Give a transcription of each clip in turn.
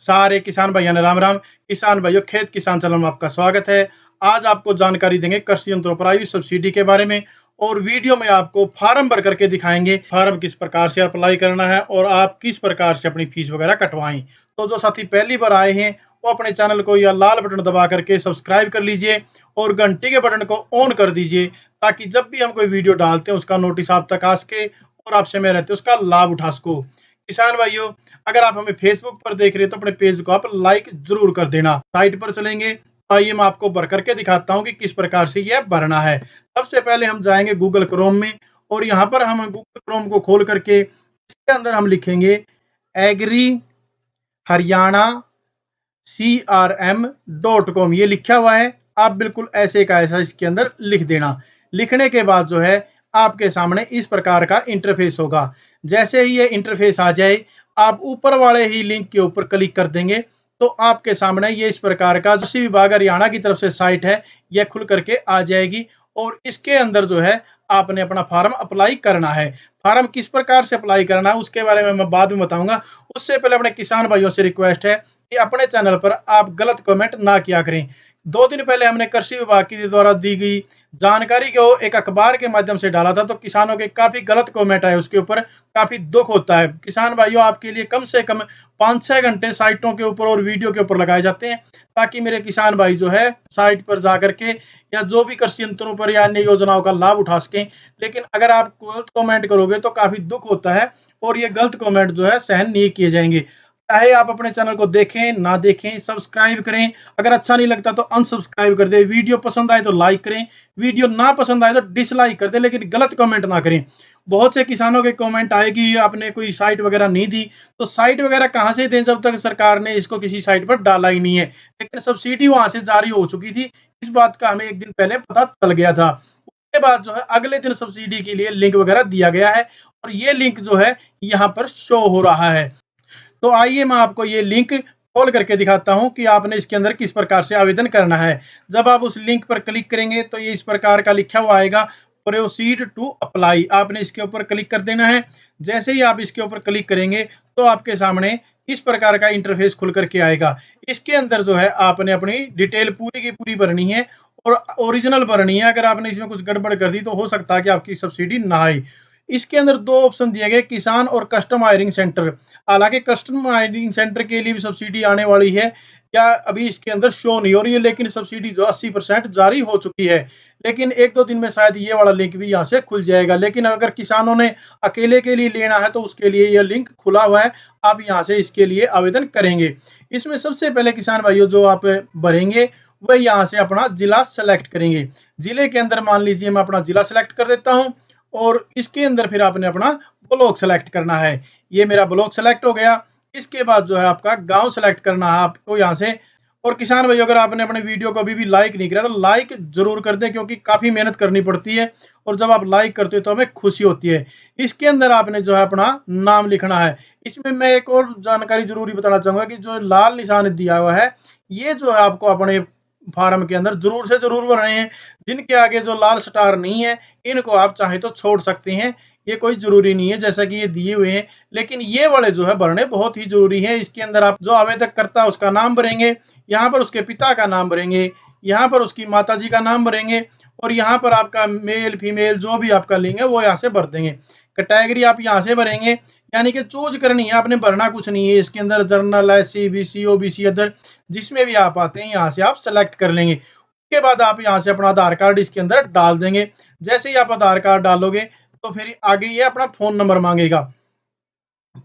सारे किसान भाइयों ने राम राम। किसान भाइयों, खेत किसान चैनल में आपका स्वागत है। आज आपको जानकारी देंगे कृषि यंत्रों पर आई सब्सिडी के बारे में, और वीडियो में आपको फार्म भर करके दिखाएंगे फार्म किस प्रकार से अप्लाई करना है और आप किस प्रकार से अपनी फीस वगैरह कटवाएं। तो जो साथी पहली बार आए हैं वो अपने चैनल को या लाल बटन दबा करके सब्सक्राइब कर लीजिए और घंटी के बटन को ऑन कर दीजिए, ताकि जब भी हम कोई वीडियो डालते हैं उसका नोटिस आप तक आ सके और आप समय रहते उसका लाभ उठा सको। किसान भाइयों, अगर आप हमें फेसबुक पर देख रहे हैं तो अपने पेज को आप लाइक जरूर कर देना। साइट पर चलेंगे, आइए मैं आपको भर करके दिखाता हूं कि किस प्रकार से यह भरना है। सबसे पहले हम जाएंगे गूगल क्रोम में, और यहाँ पर हम गूगल क्रोम को खोल करके इसके अंदर हम लिखेंगे एग्री हरियाणा CRM.com। ये लिखा हुआ है, आप बिल्कुल ऐसे का ऐसा इसके अंदर लिख देना। लिखने के बाद जो है आपके सामने इस प्रकार का इंटरफेस होगा। जैसे ही ये इंटरफेस आ जाए, आप ऊपर वाले ही लिंक के ऊपर क्लिक कर देंगे तो आपके सामने ये इस प्रकार का कृषि विभाग हरियाणा की तरफ से साइट है, यह खुल करके आ जाएगी। और इसके अंदर जो है आपने अपना फार्म अप्लाई करना है। फार्म किस प्रकार से अप्लाई करना है उसके बारे में मैं बाद में बताऊंगा। उससे पहले अपने किसान भाइयों से रिक्वेस्ट है कि अपने चैनल पर आप गलत कमेंट ना किया करें। 2 दिन पहले हमने कृषि विभाग के द्वारा दी गई जानकारी को एक अखबार के माध्यम से डाला था, तो किसानों के काफी गलत कमेंट आए, उसके ऊपर काफी दुख होता है। किसान भाइयों, आपके लिए कम से कम 5-6 घंटे साइटों के ऊपर और वीडियो के ऊपर लगाए जाते हैं, ताकि मेरे किसान भाई जो है साइट पर जाकर के या जो भी कृषि यंत्रों पर या अन्य योजनाओं का लाभ उठा सकें। लेकिन अगर आप गलत कमेंट करोगे तो काफी दुख होता है, और ये गलत कमेंट जो है सहन नहीं किए जाएंगे। चाहे आप अपने चैनल को देखें ना देखें, सब्सक्राइब करें। अगर अच्छा नहीं लगता तो अनसब्सक्राइब कर दे। वीडियो पसंद आए तो लाइक करें, वीडियो ना पसंद आए तो डिसलाइक कर दे, लेकिन गलत कमेंट ना करें। बहुत से किसानों के कमेंट आए कि आपने कोई साइट वगैरह नहीं दी, तो साइट वगैरह कहां से दें जब तक सरकार ने इसको किसी साइट पर डाला ही नहीं है। लेकिन सब्सिडी वहां से जारी हो चुकी थी, इस बात का हमें एक दिन पहले पता चल गया था। उसके बाद जो है अगले दिन सब्सिडी के लिए लिंक वगैरह दिया गया है, और ये लिंक जो है यहाँ पर शो हो रहा है। तो आइए मैं आपको ये लिंक खोल करके दिखाता हूं कि आपने इसके अंदर किस प्रकार से आवेदन करना है। जब आप उस लिंक पर क्लिक करेंगे तो ये इस प्रकार का लिखा हुआ आएगा, प्रोसीड टू अप्लाई। आपने इसके ऊपर क्लिक कर देना है। जैसे ही आप इसके ऊपर क्लिक करेंगे तो आपके सामने इस प्रकार का इंटरफेस खुल करके आएगा। इसके अंदर जो है आपने अपनी डिटेल पूरी की पूरी भरनी है, और ओरिजिनल भरनी है। अगर आपने इसमें कुछ गड़बड़ कर दी तो हो सकता है कि आपकी सब्सिडी ना आए। इसके अंदर 2 ऑप्शन दिए गए, किसान और कस्टम हायरिंग सेंटर। हालांकि कस्टम हायरिंग सेंटर के लिए भी सब्सिडी आने वाली है, या अभी इसके अंदर शो नहीं हो रही है, लेकिन सब्सिडी जो 80% जारी हो चुकी है। लेकिन 1-2 दिन में शायद ये वाला लिंक भी यहाँ से खुल जाएगा। लेकिन अगर किसानों ने अकेले के लिए लेना है तो उसके लिए यह लिंक खुला हुआ है, आप यहाँ से इसके लिए आवेदन करेंगे। इसमें सबसे पहले किसान भाइयों जो आप भरेंगे वह यहाँ से अपना जिला सेलेक्ट करेंगे। जिले के अंदर मान लीजिए मैं अपना जिला सेलेक्ट कर देता हूँ, और इसके अंदर फिर आपने अपना ब्लॉक सेलेक्ट करना है। ये मेरा ब्लॉक सेलेक्ट हो गया। इसके बाद जो है आपका गांव सेलेक्ट करना है आपको यहाँ से। और किसान भाई, अगर आपने अपने वीडियो को अभी भी लाइक नहीं किया तो लाइक जरूर कर दें, क्योंकि काफी मेहनत करनी पड़ती है, और जब आप लाइक करते हो तो हमें खुशी होती है। इसके अंदर आपने जो है अपना नाम लिखना है। इसमें मैं एक और जानकारी जरूरी बताना चाहूंगा कि जो लाल निशान दिया हुआ है, ये जो है आपको अपने फार्म के अंदर जरूर से जरूर भरने हैं। जिनके आगे जो लाल स्टार नहीं है, इनको आप चाहे तो छोड़ सकते हैं, ये कोई जरूरी नहीं है जैसा कि ये दिए हुए हैं। लेकिन ये वाले जो है भरने बहुत ही जरूरी है। इसके अंदर आप जो आवेदक करता है उसका नाम भरेंगे, यहाँ पर उसके पिता का नाम भरेंगे, यहाँ पर उसकी माता जी का नाम भरेंगे, और यहाँ पर आपका मेल फीमेल जो भी आपका लिंग है वो यहाँ से भर देंगे। कैटेगरी आप यहाँ से भरेंगे, यानी कि चूज करनी है, आपने भरना कुछ नहीं है। इसके अंदर journal, SC BC OBC other जिसमें भी आप आते हैं यहाँ से आप सेलेक्ट कर लेंगे। उसके बाद आप यहाँ से अपना आधार कार्ड इसके अंदर डाल देंगे। जैसे ही आप आधार कार्ड डालोगे तो फिर आगे ये अपना फोन नंबर मांगेगा।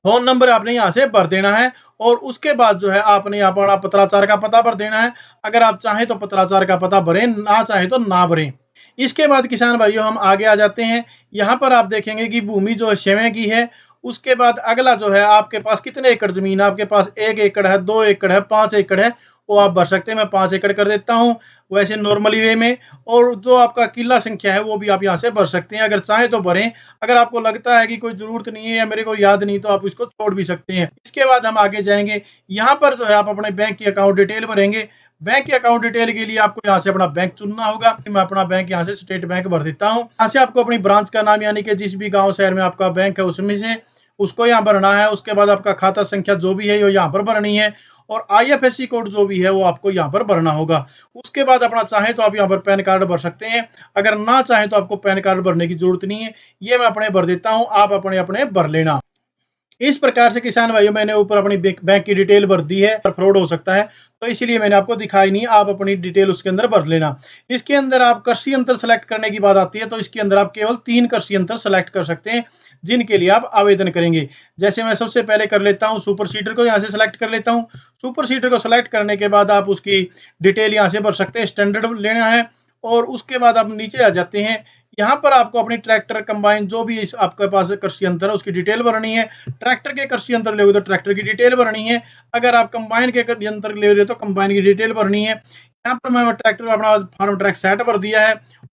फोन नंबर आपने यहाँ से भर देना है, और उसके बाद जो है आपने यहाँ पर अपना पत्राचार का पता भर देना है। अगर आप चाहें तो पत्राचार का पता भरें, ना चाहे तो ना भरें। इसके बाद किसान भाइयों हम आगे आ जाते हैं। यहाँ पर आप देखेंगे कि भूमि जो है स्वयं की है। उसके बाद अगला जो है आपके पास कितने एकड़ जमीन है, आपके पास 1 एकड़ है, 2 एकड़ है, 5 एकड़ है, वो आप भर सकते हैं। मैं 5 एकड़ कर देता हूँ वैसे नॉर्मली वे में। और जो आपका किला संख्या है वो भी आप यहाँ से भर सकते हैं, अगर चाहें तो भरें। अगर आपको लगता है कि कोई जरूरत नहीं है या मेरे को याद नहीं, तो आप इसको छोड़ भी सकते हैं। इसके बाद हम आगे जाएंगे। यहाँ पर जो है आप अपने बैंक की अकाउंट डिटेल भरेंगे। बैंक के अकाउंट डिटेल के लिए आपको यहाँ से अपना बैंक चुनना होगा। मैं अपना बैंक यहाँ से स्टेट बैंक भर देता हूँ। यहाँ से आपको अपनी ब्रांच का नाम यानी कि जिस भी गाँव शहर में आपका बैंक है उसमें से उसको यहाँ भरना है। उसके बाद आपका खाता संख्या जो भी है वो यहाँ पर भरनी है और आईएफएससी कोड जो भी है वो आपको यहाँ पर भरना होगा। उसके बाद अपना चाहें तो आप यहाँ पर पैन कार्ड भर सकते हैं, अगर ना चाहें तो आपको पैन कार्ड भरने की ज़रूरत नहीं है। ये मैं अपने भर देता हूँ, आप अपने-अपने भर लेना। इस प्रकार से किसान भाइयों मैंने ऊपर अपनी बैंक की डिटेल भर दी है, पर फ्रॉड हो सकता है, तो इसीलिए मैंने आपको दिखाई नहीं, आप अपनी डिटेल उसके अंदर भर लेना। इसके अंदर आप कृषि यंत्र सेलेक्ट करने की बात आती है, तो इसके अंदर आप केवल 3 कृषि यंत्र सेलेक्ट कर सकते हैं, जिनके लिए आप आवेदन करेंगे। जैसे मैं सबसे पहले कर लेता हूँ सुपर सीडर को यहाँ से सेलेक्ट कर लेता हूँ। सुपर सीडर को सेलेक्ट करने के बाद आप उसकी डिटेल यहाँ से भर सकते हैं, स्टैंडर्ड लेना है और उसके बाद आप नीचे आ जाते हैं। यहाँ पर आपको अपनी ट्रैक्टर, कंबाइन जो भी इस आपके पास कृषि यंत्र है उसकी डिटेल भरनी है। ट्रैक्टर के कृषि यंत्र लोगे तो ट्रैक्टर की डिटेल भरनी है। अगर आप कंबाइन के यंत्र ले रहे हो तो कंबाइन की डिटेल भरनी है। यहाँ पर मैं ट्रैक्टर अपना फार्म ट्रैक सेट भर दिया है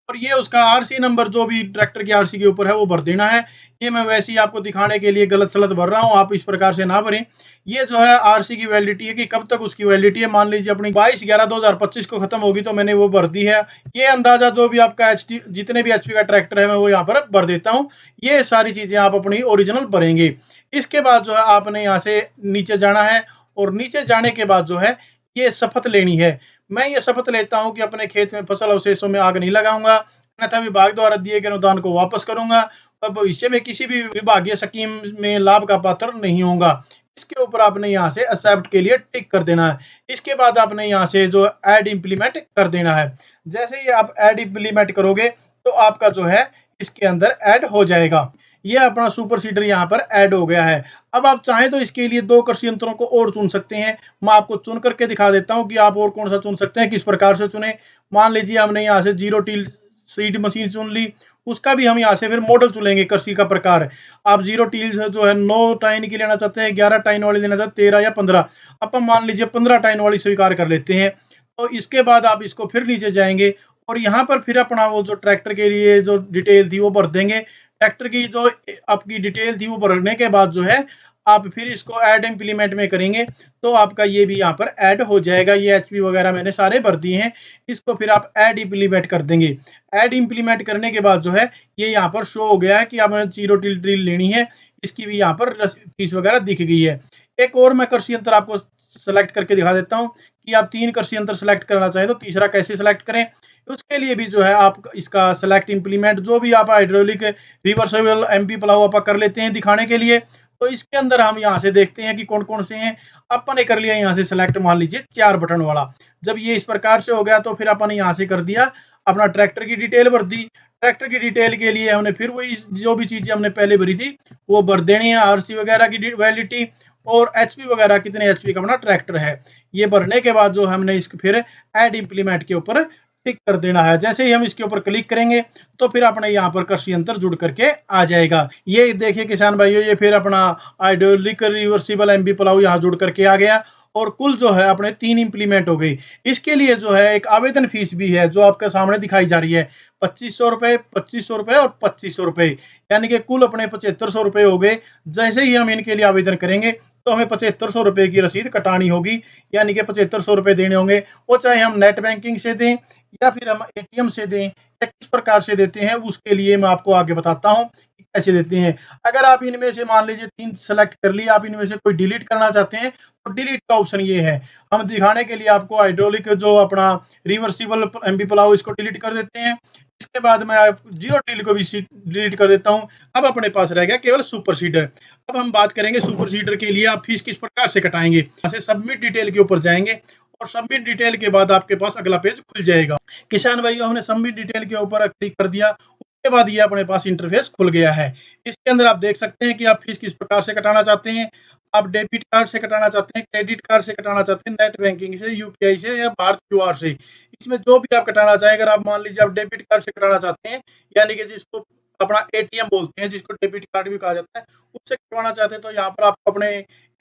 और ये उसका आरसी नंबर जो भी ट्रैक्टर की आरसी के ऊपर है वो भर देना है। ये मैं वैसे ही आपको दिखाने के लिए गलत सलत भर रहा हूँ, आप इस प्रकार से ना भरें। ये जो है आरसी की वैलिडिटी है कि कब तक उसकी वैलिडिटी है, मान लीजिए अपनी 22/11/2025 को खत्म होगी तो मैंने वो भर दी है। ये अंदाजा जो भी आपका एचटी जितने भी एचपी का ट्रैक्टर है मैं वो यहाँ पर भर देता हूँ। ये सारी चीजें आप अपनी ओरिजिनल भरेंगे। इसके बाद जो है आपने यहाँ से नीचे जाना है और नीचे जाने के बाद जो है ये शपथ लेनी है। मैं ये शपथ लेता हूँ कि अपने खेत में फसल अवशेषों में आग नहीं लगाऊंगा, अन्यथा विभाग द्वारा दिए गए अनुदान को वापस करूंगा और भविष्य में किसी भी विभागीय स्कीम में लाभ का पात्र नहीं होगा। इसके ऊपर आपने यहाँ से एक्सेप्ट के लिए टिक कर देना है। इसके बाद आपने यहाँ से जो ऐड इम्प्लीमेंट कर देना है। जैसे ही आप ऐड इम्प्लीमेंट करोगे तो आपका जो है इसके अंदर ऐड हो जाएगा। ये अपना सुपर सीडर यहाँ पर ऐड हो गया है। अब आप चाहें तो इसके लिए 2 कृषि यंत्रों को और चुन सकते हैं। मैं आपको चुन करके दिखा देता हूँ कि आप और कौन-सा चुन सकते हैं, किस प्रकार से चुनें। मान लीजिए हमने यहाँ से ज़ीरो टिल सीड मशीन चुन ली, उसका भी हम यहाँ से फिर मॉडल चुनेंगे कृषि का प्रकार। आप ज़ीरो टिल जो है 9 टाइन की लेना चाहते हैं, 11 टाइन वाली लेना चाहते हैं, 13 या 15। अपन मान लीजिए 15 टाइन वाली स्वीकार कर लेते हैं। तो इसके बाद आप इसको फिर नीचे जाएँगे और यहाँ पर फिर अपना वो जो ट्रैक्टर के लिए जो डिटेल थी वो भर देंगे। ट्रैक्टर की जो आपकी डिटेल थी वो भरने के बाद जो है आप फिर इसको ऐड इम्प्लीमेंट में करेंगे तो आपका ये भी यहाँ पर ऐड हो जाएगा। ये एचपी वगैरह मैंने सारे भर दिए हैं। इसको फिर आप ऐड इम्प्लीमेंट कर देंगे। ऐड इम्प्लीमेंट करने के बाद जो है ये यहाँ पर शो हो गया है कि आपने जीरो टिल ड्रिल लेनी है। इसकी भी यहाँ पर फीस वगैरह दिख गई है। एक और मैं कृषि यंत्र आपको सेलेक्ट करके दिखा देता हूँ कि आप 3 कृषि यंत्र सेलेक्ट करना चाहें तो तीसरा कैसे सेलेक्ट करें। उसके लिए भी जो है आप इसका सेलेक्ट इम्प्लीमेंट जो भी आप हाइड्रोलिक रिवर्सिबल एमपी प्लाऊ आप कर लेते हैं दिखाने के लिए। तो इसके अंदर हम यहाँ से देखते हैं कि कौन-कौन से हैं। अपन ने कर लिया यहाँ से सेलेक्ट, मान लीजिए 4 बटन वाला। जब ये इस प्रकार से हो गया तो फिर अपन ने यहाँ से कर दिया, अपना ट्रैक्टर की डिटेल भर दी। ट्रैक्टर की डिटेल के लिए हमने फिर वही जो भी चीज़ें हमने पहले भरी थी वो भर देनी है, आरसी वगैरह की वैलिडिटी और एचपी वगैरह कितने एचपी का अपना ट्रैक्टर है। ये भरने के बाद जो हमने इसको फिर ऐड इम्प्लीमेंट के ऊपर टिक कर देना है। जैसे ही हम इसके ऊपर क्लिक करेंगे तो फिर अपने यहाँ पर कृषि यंत्र जुड़ करके आ जाएगा। ये देखिए किसान भाइयों, ये फिर अपना हाइड्रोलिक रिवर्सिबल एमबी प्लाऊ यहाँ जुड़ करके आ गया और कुल जो है अपने 3 इम्प्लीमेंट हो गई। इसके लिए जो है एक आवेदन फीस भी है जो आपके सामने दिखाई जा रही है। ₹2500, ₹2500 और ₹2500, यानी कि कुल अपने ₹7500 हो गए। जैसे ही हम इनके लिए आवेदन करेंगे तो हमें ₹7500 की रसीद कटानी होगी, यानी कि ₹7500 देने होंगे। वो चाहे हम नेट बैंकिंग से दें या फिर हम एटीएम से दें या किस प्रकार से देते हैं, उसके लिए मैं आपको आगे बताता हूँ कि कैसे देते हैं। अगर आप इनमें से मान लीजिए 3 सेलेक्ट कर लिए, आप इनमें से कोई डिलीट करना चाहते हैं तो डिलीट का ऑप्शन ये है। हम दिखाने के लिए आपको हाइड्रोलिक जो अपना रिवर्सिबल एमबी प्लाऊ इसको डिलीट कर देते हैं। इसके बाद मैं जीरो टिल को भी डिलीट कर देता हूँ। अब अपने पास रह गया केवल सुपर सीडर। अब हम बात करेंगे सुपर सीडर के लिए आप फीस किस प्रकार से कटाएंगे। यहाँ से सबमिट डिटेल के ऊपर जाएंगे और सबमिट डिटेल के बाद आपके पास अगला पेज खुल जाएगा। किसान भाइयों, हमने सबमिट डिटेल के ऊपर क्लिक कर दिया, उसके बाद ये अपने पास इंटरफेस खुल गया है। इसके अंदर आप देख सकते हैं कि आप फीस किस प्रकार से कटाना चाहते हैं। आप डेबिट कार्ड से कटाना चाहते हैं, क्रेडिट कार्ड से कटाना चाहते हैं, नेट बैंकिंग से, यूपीआई से या भारत क्यूआर से। इसमें जो भी आप कटाना चाहें, अगर आप मान लीजिए आप डेबिट कार्ड से कटाना चाहते हैं, यानी कि जिसको अपना एटीएम बोलते हैं, जिसको डेबिट कार्ड भी कहा जाता है, उससे कटवाना चाहते हैं तो यहाँ पर आपको अपने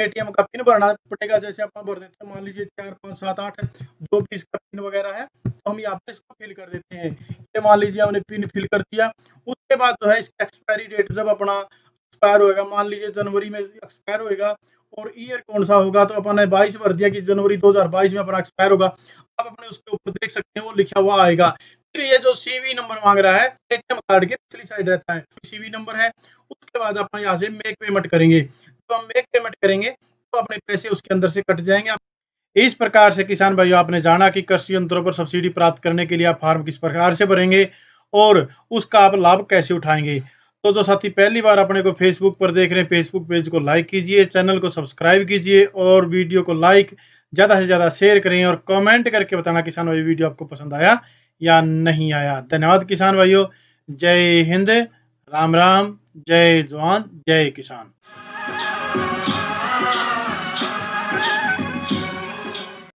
एटीएम का पिन भरना पड़ेगा। जैसे आप भर देते हैं, मान लीजिए 4, 5, 7, 8 जो भी इसका पिन वगैरह है, तो हम यहाँ पर इसको फिल कर देते हैं। ये मान लीजिए हमने पिन फिल कर दिया। उसके बाद जो है इसका एक्सपायरी डेट जब अपना एक्सपायर होएगा, मान लीजिए जनवरी में एक्सपायर होएगा और ईयर कौन सा होगा, तो अपन ने 22 भर दिया कि जनवरी 2022 में अपना एक्सपायर होगा। अब अपने उसके ऊपर देख सकते हैं वो लिखा हुआ आएगा। फिर ये जो सीवी नंबर मांग रहा है, एटीएम कार्ड के पिछली साइड रहता है, सीवी नंबर है। उसके बाद अपन यहाँ से मेक पेमेंट करेंगे। तो हम मेक पेमेंट करेंगे तो अपने पैसे उसके अंदर से कट जाएंगे। इस प्रकार से किसान भाइयों आपने जाना कि कृषि यंत्रों पर सब्सिडी प्राप्त करने के लिए आप फॉर्म किस प्रकार से भरेंगे और उसका आप लाभ कैसे उठाएंगे। तो जो साथी पहली बार अपने को फेसबुक पर देख रहे हैं, फेसबुक पेज को लाइक कीजिए, चैनल को सब्सक्राइब कीजिए और वीडियो को लाइक ज़्यादा से ज़्यादा शेयर करें और कमेंट करके बताना किसान भाई वीडियो आपको पसंद आया या नहीं आया। धन्यवाद किसान भाइयों। जय हिंद, राम राम, जय जवान, जय किसान।